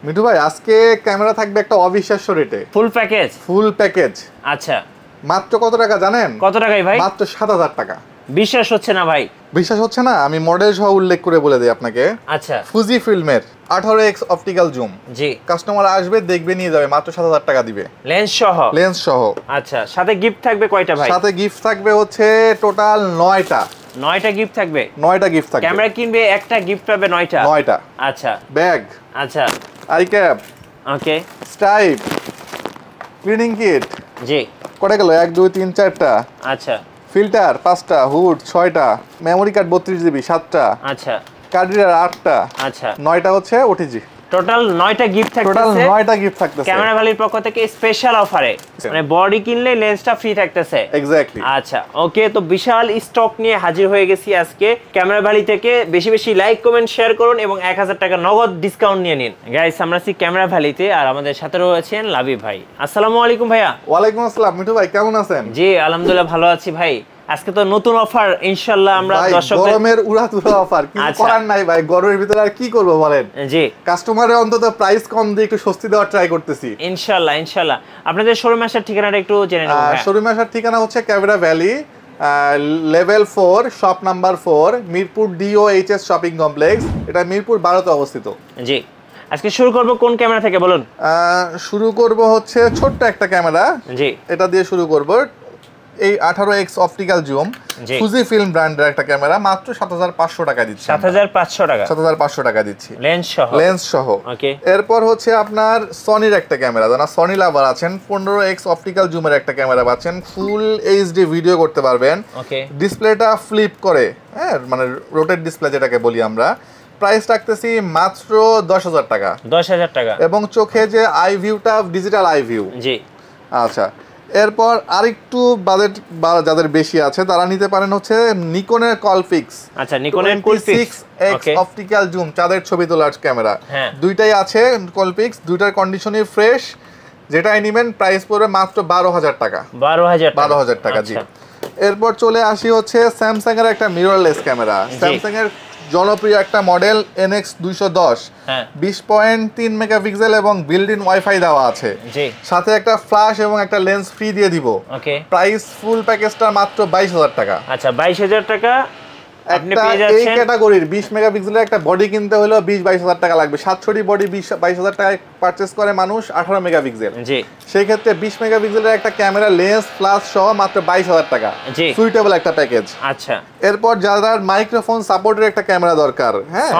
মিঠু ভাই আজকে ক্যামেরা থাকবে একটা অবিশ্বাস্য রেটে। Full package. আচ্ছা, মাত্র কত টাকা জানেন? কত টাকায় ভাই? মাত্র ৭০০০ টাকা। বিশ্বাস হচ্ছে না ভাই। বিশ্বাস হচ্ছে না? আমি মডেল সহ উল্লেখ করে বলে দিই আপনাকে। আচ্ছা, ফুজি ফিল্মের 18x অপটিক্যাল জুম। জি। কাস্টমার আসবে, দেখবে, নিয়ে যাবে, মাত্র ৭০০০ টাকা দিবে। লেন্স সহ? লেন্স সহ। আচ্ছা, সাথে গিফট থাকবে কয়টা ভাই? সাথে গিফট থাকবে হচ্ছে টোটাল 9টা। 9টা গিফট থাকবে? 9টা গিফট থাকবে। ক্যামেরা কিনবে একটা গিফট পাবে 9টা? 9টা। আচ্ছা। ব্যাগ। আচ্ছা। Eye cap. ওকে। স্টাইপ। Cleaning kit. জি। কটা গেল? 1 2 3 4টা। আচ্ছা। ফিল্টার 5টা, হুড 6টা, মেমোরি কার্ড 32 জিবি 7টা। আচ্ছা। কার্ড রিডার 8টা। আচ্ছা। 9টা হচ্ছে ওটিজি। টোটাল 9টা গিফট থাকতেছে। টোটাল 9টা গিফট থাকতেছে ক্যামেরা ভ্যালির পক্ষ থেকে স্পেশাল অফারে, মানে বডি কিনলে লেন্সটা ফ্রি থাকতেছে। এক্স্যাক্টলি। আচ্ছা, ওকে। তো বিশাল স্টক নিয়ে হাজির হয়ে গেছি আজকে ক্যামেরা ভ্যালি থেকে। বেশি বেশি লাইক কমেন্ট শেয়ার করুন এবং 1000 টাকা নগদ ডিসকাউন্ট নিয়ে নিন। গাইস, আমরা আছি ক্যামেরা ভ্যালিতে আর আমাদের সাথে রয়েছেন লাবিব ভাই। আসসালামু আলাইকুম ভাইয়া। ওয়ালাইকুম আসসালাম। মিঠু ভাই কেমন আছেন? জি আলহামদুলিল্লাহ ভালো আছি ভাই। আজকে তো নতুন অফার ইনশাআল্লাহ আমরা দর্শকদের। গরমের উড়াধুরা অফার, কিছু করার নাই ভাই, গরমের ভিতরে আর কি করব বলেন। জি। কাস্টমারের অন্তত প্রাইস কম দিয়ে একটু স্বস্তি দেওয়ার ট্রাই করতেছি ইনশাআল্লাহ ইনশাআল্লাহ। আপনাদের শোরুম আসার ঠিকানাটা একটু জেনে নেব ভাই। শোরুম আসার ঠিকানা হচ্ছে camera valley, level 4, shop number 4, Mirpur DOHS shopping complex. এটা মিরপুর 12 তে অবস্থিত। জি। আজকে শুরু করব কোন ক্যামেরা থেকে বলুন? শুরু করব হচ্ছে ছোট্ট একটা ক্যামেরা। জি। এটা দিয়ে শুরু করব। এই 18x optical zoom, Fuji film ব্র্যান্ডের একটা ক্যামেরা, মাত্র 7500 টাকা দিচ্ছি। 7500 টাকা? 7500 টাকা দিচ্ছি লেন্স সহ? লেন্স সহ। ওকে। এরপর হচ্ছে আপনার সনির একটা ক্যামেরা, যারা সনি লাভার আছেন, 15x অপটিক্যাল জুমের একটা ক্যামেরা পাচ্ছেন, ফুল এইচডি ভিডিও করতে পারবেন। ওকে। ডিসপ্লেটা ফ্লিপ করে, হ্যাঁ, মানে রোটেট ডিসপ্লে যেটাকে বলি আমরা। প্রাইস রাখতেছি মাত্র 10000 টাকা। 10000 টাকা। এবং চোখে যে আই ভিউটা, ডিজিটাল আই ভিউ। জি। আচ্ছা, এরপর আরেকটু বাজেট যাদের বেশি আছে তারা নিতে পারেন হচ্ছে নিকনের কলফিক্স। আচ্ছা, নিকনের কলফিক্স X অপটিক্যাল জুম, চাঁদের ছবি তোলার ক্যামেরা। হ্যাঁ। দুইটাই আছে কলফিক্স, দুইটার কন্ডিশনই ফ্রেশ। যেটাই নেবেন প্রাইস পড়বে মাত্র 12000 টাকা। 12000 টাকা। জি। এরপর চলে আসি হচ্ছে স্যামসাং এর একটা মিররলেস ক্যামেরা। স্যামসাং এর জনপ্রিয় একটা মডেল NX 210, 20.3 মেগাপিক্সেল এবং বিল্ট ইন ওয়াইফাই দেওয়া আছে। সাথে একটা ফ্ল্যাশ এবং একটা লেন্স ফ্রি দিয়ে দিব। প্রাইস ফুল প্যাকেজটা মাত্র 22000 টাকা। আচ্ছা, 22000 টাকা আপনি পেয়ে যাচ্ছেন। এই ক্যাটাগরির 20 মেগাপিক্সেলের একটা বডি কিনতে হলেও 20-22000 টাকা লাগবে। 700 বডি 22,000 টাকায় পারচেজ করে মানুষ 18 মেগাপিক্সেল। জি। সেই ক্ষেত্রে 20 মেগাপিক্সেলের একটা ক্যামেরা, লেন্স, ফ্ল্যাশ সহ মাত্র 22000 টাকা। সুইটেবল একটা প্যাকেজ। আচ্ছা। এরপর যারা মাইক্রোফোন সাপোর্টের একটা ক্যামেরা দরকার, হ্যাঁ,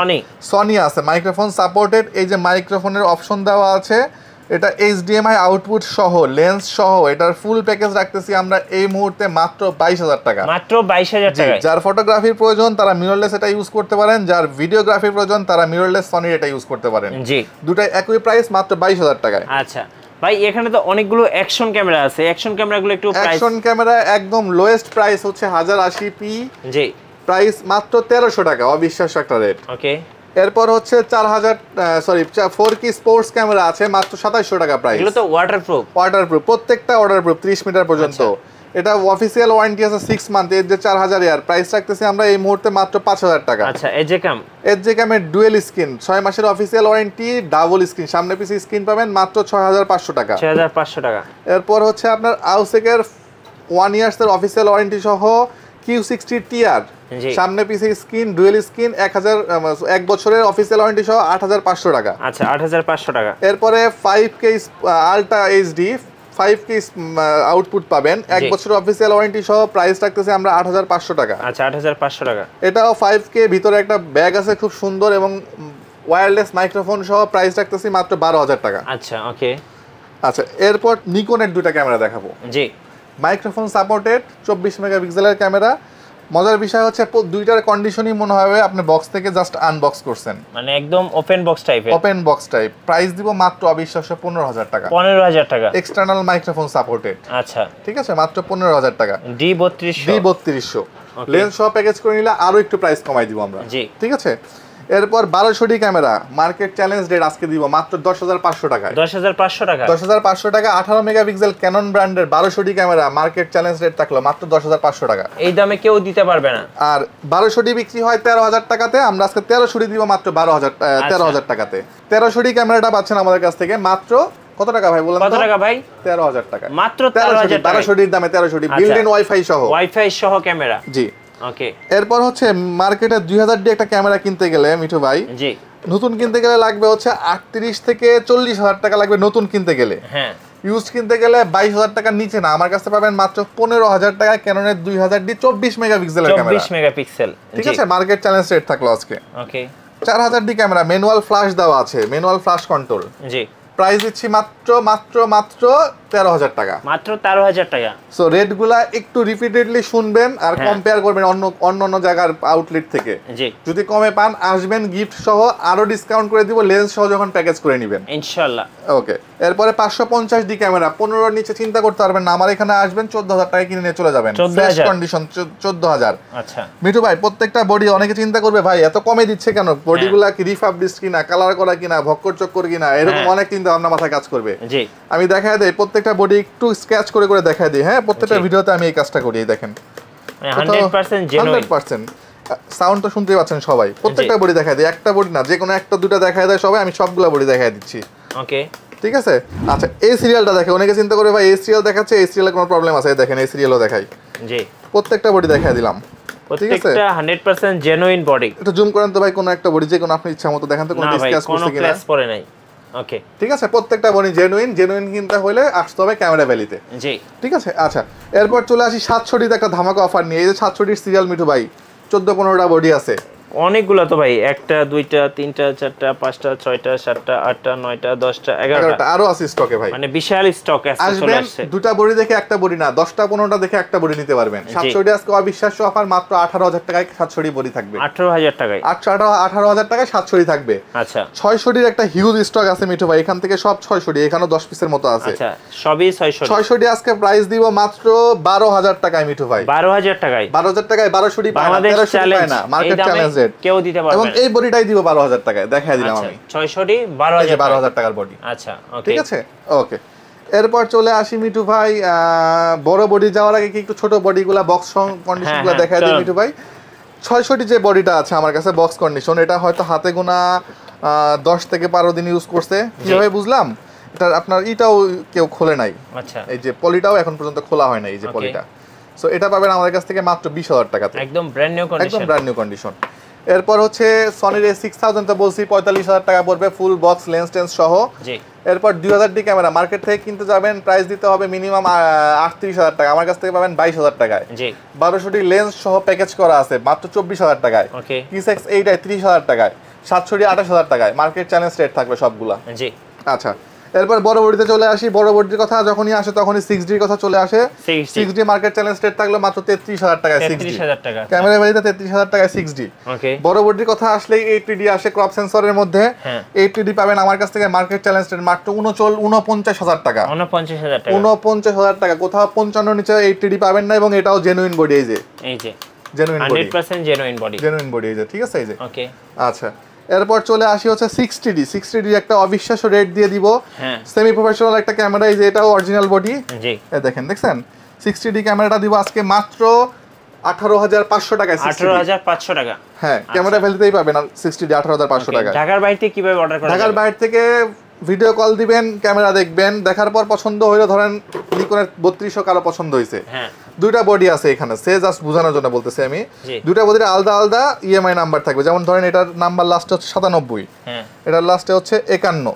সনি আছে মাইক্রোফোন সাপোর্টেড। এই যে মাইক্রোফোনের অপশন দেওয়া আছে, এটা HDMI আউটপুট সহ, লেন্স সহ, এটার ফুল প্যাকেজ রাখতেছি আমরা এই মুহূর্তে মাত্র 22000 টাকা। মাত্র 22000 টাকা। যার ফটোগ্রাফির প্রয়োজন তারা মিররলেস এটা ইউজ করতে পারেন, যার ভিডিওগ্রাফির প্রয়োজন তারা মিররলেস সনির এটা ইউজ করতে পারেন। জি। দুটাই একই প্রাইস, মাত্র 22000 টাকায়। আচ্ছা ভাই, এখানে তো অনেকগুলো অ্যাকশন ক্যামেরা আছে। অ্যাকশন ক্যামেরাগুলো একটু প্রাইস। অ্যাকশন ক্যামেরা একদম লোয়েস্ট প্রাইস হচ্ছে 1080p। জি। প্রাইস মাত্র 1300 টাকা। অবিশ্বাস্য একটা রেট। ওকে। এরপর হচ্ছে 4K স্পোর্টস ক্যামেরা আছে, মাত্র 2700 টাকা প্রাইস। এগুলো তো ওয়াটারপ্রুফ। প্রত্যেকটা ওয়াটারপ্রুফ 30 মিটার পর্যন্ত। এটা অফিসিয়াল ওয়ারেন্টি আছে 6 মান্থ। এর যে 4000 এর প্রাইস রাখতেছি আমরা এই মুহূর্তে মাত্র 5000 টাকা। আচ্ছা, এজেকামের ডুয়েল স্ক্রিন 6 মাসের অফিসিয়াল ওয়ারেন্টি, ডাবল স্ক্রিন, সামনে পিছে স্ক্রিন পাবেন, মাত্র 6500 টাকা। 6500 টাকা। এরপর হচ্ছে আপনার আউসেকের 1 ইয়ার্স এর অফিসিয়াল ওয়ারেন্টি সহ Q60 TR, সামনে পিছে স্ক্রিন, ডুয়েল স্ক্রিন, 1 বছরের অফিসিয়াল ওয়ারেন্টি সহ 8500 টাকা। আচ্ছা, 8500 টাকা। এরপরে 5K ultra HD 5K output পাবেন, 1 বছরের অফিসিয়াল ওয়ারেন্টি সহ, প্রাইস রাখতেছে আমরা 8500 টাকা। আচ্ছা, 8500 টাকা। এটাও 5K, ভিতরে একটা ব্যাগ আছে খুব সুন্দর এবং ওয়্যারলেস মাইক্রোফোন সহ, প্রাইস রাখতেছি মাত্র 12000 টাকা। আচ্ছা, ওকে। আচ্ছা, এরপর নিকনের দুটো ক্যামেরা দেখাবো। জি। মাইক্রোফোন সাপোর্টেড 24 মেগাপিক্সেলের ক্যামেরা। মজার বিষয় হচ্ছে দুইটার কন্ডিশনই মনে হবে আপনি বক্স থেকে জাস্ট আনবক্স করছেন, মানে একদম ওপেন বক্স টাইপের। Open box type. প্রাইস দিব মাত্র অবিশ্বাস্য 15000 টাকা। 15000 টাকা। External microphone supported. আচ্ছা, ঠিক আছে, মাত্র 15000 টাকা। D3200 লেন্স সহ প্যাকেজ করে নিলে আরো একটু প্রাইস কমাই দিব আমরা। জি। ঠিক আছে। এরপর 1200 D camera market challenge rate আজকে দিব মাত্র 10500 টাকায়। 10500 টাকা, 10500 টাকা 18 মেগাপিক্সেল ক্যানন ব্র্যান্ডের 1200 D camera market challenge rate থাকলো মাত্র 10500 টাকা। এই দামে কেউ দিতে পারবে না। আর 1200 ডি বিক্রি হয় 13000 টাকাতে, আমরা আজকে 1300 ডি দিব মাত্র 13000 টাকাতে। 1300 ডি ক্যামেরাটা পাচ্ছেন আমাদের কাছ থেকে মাত্র কত টাকা ভাই বলেন তো? কত টাকা ভাই? 13000 টাকা মাত্র 13000 টাকা। 1200 ডির দামে 1300 ডি বিল্ট ইন ওয়াইফাই সহ, ওয়াইফাই সহ ক্যামেরা। জি ওকে। এরপর হচ্ছে মার্কেটে 2000 ডি একটা ক্যামেরা কিনতে গেলে মিঠু ভাই, জি নতুন কিনতে গেলে লাগবে হচ্ছে 38 থেকে 40000 টাকা লাগবে নতুন কিনতে গেলে। হ্যাঁ, ইউজ কিনতে গেলে 22000 টাকার নিচে না, আমার কাছে পাবেন মাত্র 15000 টাকায় ক্যাননের 2000 ডি 24 মেগাপিক্সেলের ক্যামেরা। 24 মেগাপিক্সেল, ঠিক আছে, মার্কেট চ্যালেঞ্জ রেট থাকলো আজকে। ওকে। 4000 ডি ক্যামেরা ম্যানুয়াল ফ্ল্যাশ দেওয়া আছে, ম্যানুয়াল ফ্ল্যাশ কন্ট্রোল। জি, প্রাইস দিচ্ছি মাত্র 13000 টাকা। মাত্র 13000 টাকা। সো রেটগুলা একটু রিপিটেডলি শুনবেন আর কম্পেয়ার করবেন অন্য জায়গার আউটলেট থেকে। জি, যদি কমে পান আসবেন, গিফট সহ আরো ডিসকাউন্ট করে দিব লেন্স সহ যখন প্যাকেজ করে নেবেন ইনশাআল্লাহ। ওকে। এরপরে 550 ডি ক্যামেরা 15 এর নিচে চিন্তা করতে পারবেন না, আমার এখানে আসবেন 14000 টাকা কিনে নিয়ে চলে যাবেন। Fresh condition 14000। আচ্ছা মিঠু ভাই, প্রত্যেকটা বডি অনেকে চিন্তা করবে ভাই এত কমে দিচ্ছে কেন, বডিগুলা কি রিফাবলিশড কিনা, কালার করা কিনা, ভক্কর চক্কর কিনা, এরকম অনেক চিন্তা ভাবনা মাথায় কাজ করবে। জি, আমি দেখায় দেই প্রত্যেকটা বডি একটু স্কেচ করে করে দেখায় দিই। হ্যাঁ, প্রত্যেকটা ভিডিওতে আমি এই কাজটা করি। দেখেন 100% জেনুইন, 100% সাউন্ড তো শুনতেই পাচ্ছেন সবাই। প্রত্যেকটা বডি দেখায় দিই, একটা বডি না, যে কোনো একটা দুটো দেখায় দেয় সবাই, আমি সবগুলা বডি দেখায় দিচ্ছি। ওকে, ঠিক আছে। আচ্ছা, এই সিরিয়ালটা দেখে অনেকে চিন্তা করে ভাই এই সিরিয়াল দেখাচ্ছে, এই সিরিয়ালে কোনো প্রবলেম আছে, দেখেন এই সিরিয়ালও দেখাই। জি, প্রত্যেকটা বডি দেখায় দিলাম। প্রত্যেকটা 100% জেনুইন বডি। একটু জুম করেন তো ভাই, কোনো একটা বডি যে কোনো আপনি ইচ্ছা মতো দেখেন তো কোনো ডিসকাস করতে কিনা। ক্লাস পড়ে নাই। ওকে, ঠিক আছে, প্রত্যেকটা বডি জেনুইন কিনতে হলে আসতে হবে ক্যামেরা ভ্যালিতে। জি, ঠিক আছে। আচ্ছা, এরপর চলে আসি 700 ডিতে একটা ধামাকা অফার নিয়ে। এই যে 700 ডির সিরিয়াল মিঠু ভাই 14-15টা বডি আছে। অনেকগুলো তো ভাই, একটা দুইটা তিনটা চারটা পাঁচটা ছয়টা সাতটা আটটা নয়টা 10টা 11টা আরো আছে স্টকে ভাই, মানে বিশাল স্টক চলে আসছে। দুটা বডি দেখে একটা বডি না, 10টা-15টা দেখে একটা বডি নিতে পারবেন। 700 ডি আজকে অবিশ্বাস্য অফার, মাত্র 18000 টাকায় 700 ডি বডি থাকবে। 18000 টাকায় 18000 টাকায় 700 ডি থাকবে। আচ্ছা, 600 ডির একটা হিউজ স্টক আছে মিঠু ভাই, এখান থেকে সব 600 ডি, এখানেও 10 পিসের মতো আছে। আচ্ছা, সবই 600 ডি আজকে প্রাইস দিব মাত্র 12000 টাকায় মিঠু ভাই। 12000 টাকায় 12000 টাকায় 1200 ডি পায় না, 1300 ডি পায় না, মার্কেট চ্যালেঞ্জ রেট কেউ দিতে পারবে না। এবং এই বডিটাই দিব 12000 টাকায়, দেখাই দিলাম আমি। 600 ডি 12000 টাকার বডি। আচ্ছা, ওকে, ঠিক আছে। ওকে, এরপর চলে আসি মিঠু ভাই, বড় বডি যাওয়ার আগে কি একটু ছোট বডিগুলা বক্স কন্ডিশনগুলো দেখাই দিই মিঠু ভাই। 600 ডি যে বডিটা আছে আমার কাছে বক্স কন্ডিশন, এটা হয়তো হাতে গোনা 10 থেকে 12 দিন ইউজ করছে। কিভাবে বুঝলাম? এটা আপনার এটাও কেউ খোলে নাই। আচ্ছা, এই যে পলিটাও এখন পর্যন্ত খোলা হয় না, এই যে পলিটা। সো এটা পাবেন আমাদের কাছ থেকে মাত্র 20000 টাকাতে, একদম ব্র্যান্ড নিউ কন্ডিশন, একদম ব্র্যান্ড নিউ কন্ডিশন। এরপর হচ্ছে সনির A6000 তো বলছি 45000 টাকা পড়বে ফুল বক্স লেন্স টেন্স সহ। জি, এরপর 2000 ডি ক্যামেরা মার্কেট থেকে কিনতে যাবেন, প্রাইস দিতে হবে মিনিমাম 38000 টাকা, আমার কাছ থেকে পাবেন 22000 টাকায়। জি, 1200 ডি লেন্স সহ প্যাকেজ করা আছে মাত্র 24000 টাকায়। ওকে, P6 8 30000 টাকায়, 700 ডি 28000 টাকায়, মার্কেট চ্যালেঞ্জ রেট থাকবে সবগুলা। জি, আচ্ছা, এরপর বড় বডিতে চলে আসি। বড় বডির কথা যখনই আসে তখনই 6D এর কথা চলে আসে। 6D মার্কেট চ্যালেঞ্জ রেট থাকলো মাত্র 33000 টাকায় 6D, 33000 টাকা ক্যামেরা ভ্যালিতে 33000 টাকায় 6D। ওকে, বড় বডির কথা আসলেই 8D আসে ক্রপ সেন্সরের মধ্যে। 8D পাবেন আমার কাছ থেকে মার্কেট চ্যালেঞ্জ রেট মাত্র 49000 টাকা, 49000 টাকা, 49000 টাকা। কোথাও 55 নিচে 8D পাবেন না, এবং এটাও জেনুইন বডি। এই যে genuine body, 100% genuine body, genuine body এই যে। ঠিক আছে, এই যে। ওকে, আচ্ছা, এরপর চলে আসি হচ্ছে 60D একটা অবিশ্বাস্য রেট দিয়ে দিব। সেমি প্রফেশনাল একটা ক্যামেরা, এই যে এটাও অরিজিনাল বডি। জি, এই দেখেন, দেখছেন 60D ক্যামেরাটা দিব আজকে মাত্র 18500 টাকায়। 18500 টাকা, হ্যাঁ, ক্যামেরা ভ্যালিতেই পাবেন 60D 18500 টাকা। ঢাকার বাইরে থেকে কিভাবে অর্ডার করা? ঢাকার বাইরে থেকে ভিডিও কল দিবেন, ক্যামেরা দেখবেন, দেখার পর পছন্দ হইলে ধরেন নিকনের 3200 কারো পছন্দ হইছে, দুইটা বডি আছে এখানে, সে জাস্ট বোঝানোর জন্য বলতেছি আমি। দুইটা বডির আলাদা আলাদা ইএমআই নাম্বার থাকবে, যেমন ধরেন এটার নাম্বার লাস্টে হচ্ছে 97, এটার লাস্টে হচ্ছে 51,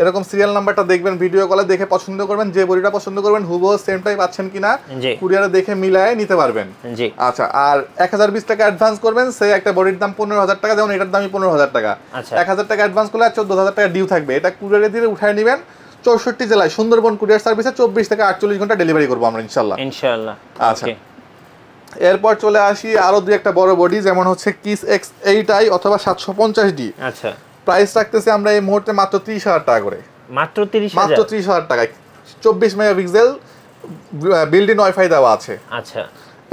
এরকম সিরিয়াল নাম্বারটা দেখবেন, ভিডিও কলে দেখে পছন্দ করবেন, যে বডিটা পছন্দ করবেন হুবহু সেমটাই পাচ্ছেন কিনা কুরিয়ারে দেখে মিলায়ে নিতে পারবেন। আচ্ছা, আর 1020 টাকা অ্যাডভান্স করবেন, সে একটা বডির দাম 15000 টাকা, যেমন এটার দামই 15000 টাকা। 1000 টাকা অ্যাডভান্স করলে 14000 টাকা ডিউ থাকবে, এটা কুরিয়ারে দিয়ে উঠায় নেবেন। 64 জেলায় সুন্দরবন কুরিয়ার সার্ভিসে 24 থেকে 48 ঘন্টা ডেলিভারি করবো আমরা ইনশাআল্লাহ। আচ্ছা, এরপর চলে আসি আরো দুই একটা বড় বডি, যেমন হচ্ছে কিস X8i অথবা 750D। আচ্ছা, প্রাইস রাখতেছি আমরা এই মুহূর্তে মাত্র 30000 টাকা করে, মাত্র 30000 টাকায়। 24 মেগাপিক্সেল বিল্ট ইন ওয়াইফাই দেওয়া আছে। আচ্ছা,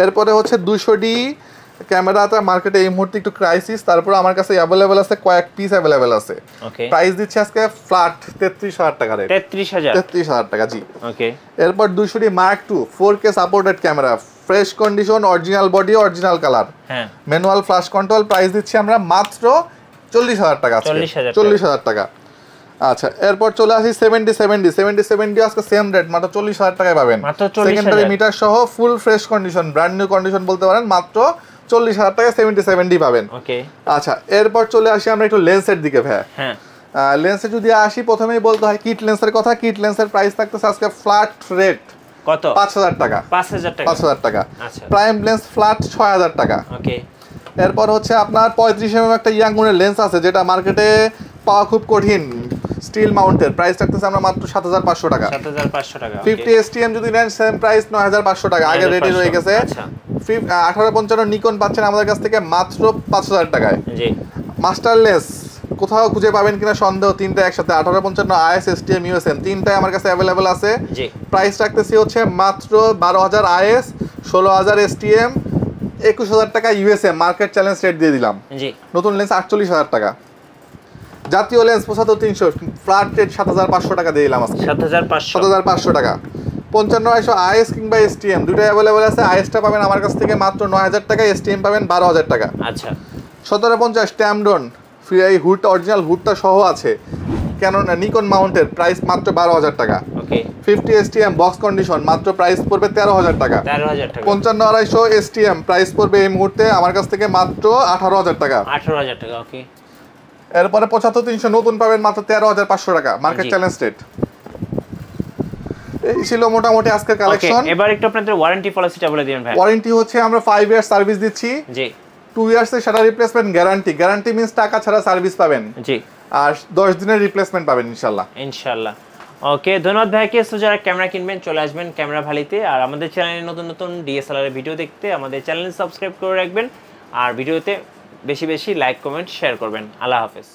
এরপরে হচ্ছে 200D ক্যামেরাটা মার্কেটে এই মুহূর্তে একটু ক্রাইসিস, তারপর আমার কাছে অ্যাভেলেবেল আছে, কয়েক পিস অ্যাভেলেবেল আছে। ওকে, প্রাইস দিচ্ছি আজকে ফ্ল্যাট 33000 টাকা রেট। 33000 টাকা জি। ওকে, এরপর 200 mark 2 4K supported camera, fresh condition, original body, original colour, হ্যাঁ, ম্যানুয়াল ফ্ল্যাশ কন্ট্রোল। প্রাইস দিচ্ছি আমরা মাত্র 40000 টাকা। 40000 টাকা। আচ্ছা, এরপর চলে আসি 70 আজকে সেম রেট, মাত্র 40000 টাকায় পাবেন। সেকেন্ডারি মিটার সহ full fresh condition, brand new condition বলতে পারেন, মাত্র 40000 টাকায় 70 পাবেন। ওকে, আচ্ছা, এরপর চলে আসি আমরা একটু লেন্সের দিকে ভাই। হ্যাঁ, লেন্সে যদি আসি, প্রথমেই বলতে হয় কিট লেন্সের কথা। কিট লেন্সের প্রাইস থাকতেছে আজকে ফ্ল্যাট রেট কত? 5000 টাকা। 5000 টাকা। আচ্ছা, প্রাইম লেন্স ফ্ল্যাট 6000 টাকা। ওকে, এরপর হচ্ছে আপনার 35 mm একটা ইয়াংগুনের লেন্স আছে, যেটা মার্কেটে পাওয়া খুব কঠিন, স্টিল মাউন্টের। প্রাইস থাকতেছে আমরা মাত্র 7500 টাকা। 7500 টাকা। 50 STM যদি নেন সেম প্রাইস 9500 টাকা, আগে রেডি রয়ে গেছে। আচ্ছা, 1855 নিকন পাচ্ছেন আমাদের কাছ থেকে মাত্র 5000 টাকায়। জি। মাস্টার লেন্স কোথাও খুঁজে পাবেন কিনা সন্দেহ, তিনটা একসাথে 1855 IS STM USM তিনটাই আমার কাছে অ্যাভেলেবেল আছে। জি। প্রাইস রাখতেছি হচ্ছে মাত্র 12000 IS, 16000 STM, 21000 টাকা USM, মার্কেট চ্যালেঞ্জ রেট দিয়ে দিলাম। জি। নতুন লেন্স 48000 টাকা। জাতীয় লেন্স 75300, ফ্ল্যাট রেট 7500 টাকা দিয়ে দিলাম আজকে। 7500 টাকা। 5500 IS কিংবা STM দুটোই অ্যাভেলেবেল আছে। IS-টা পাবেন আমার কাছ থেকে মাত্র 9000 টাকা, STM পাবেন 12000 টাকা। আচ্ছা, 1750 ট্যামডন, ফ্রি এই হুডটা, অরিজিনাল হুডটা সহ আছে, কেন না নিকন মাউন্টের, প্রাইস মাত্র 12000 টাকা। ওকে, 50 STM বক্স কন্ডিশন, মাত্র প্রাইস পড়বে 13000 টাকা। 13000 টাকা। 55200 STM প্রাইস পড়বে এই মুহূর্তে আমার কাছ থেকে মাত্র 18000 টাকা। 18000 টাকা। ওকে, এরপরে 75300 নতুন পাবেন মাত্র 13500 টাকা, মার্কেট চ্যালেঞ্জ রেট। এই ছিল মোটামুটি আজকের কালেকশন। এবার একটু আপনাদের ওয়ারেন্টি পলিসিটা বলে দিবেন ভাই। ওয়ারেন্টি হচ্ছে আমরা 5 ইয়ার সার্ভিস দিচ্ছি। জি। 2 ইয়ার্স এর shutter replacement guarantee. Guarantee means টাকা ছাড়া সার্ভিস পাবেন। জি। আর 10 দিনের রিপ্লেসমেন্ট পাবেন ইনশাআল্লাহ। ইনশাআল্লাহ। ওকে, ধন্যবাদ ভাইকে। সো যারা ক্যামেরা কিনবেন চলে আসবেন ক্যামেরা ভ্যালিতে, আর আমাদের চ্যানেলে নতুন নতুন DSLR এর ভিডিও দেখতে আমাদের চ্যানেল সাবস্ক্রাইব করে রাখবেন, আর ভিডিওতে বেশি বেশি লাইক, কমেন্ট, শেয়ার করবেন। আল্লাহ হাফেজ।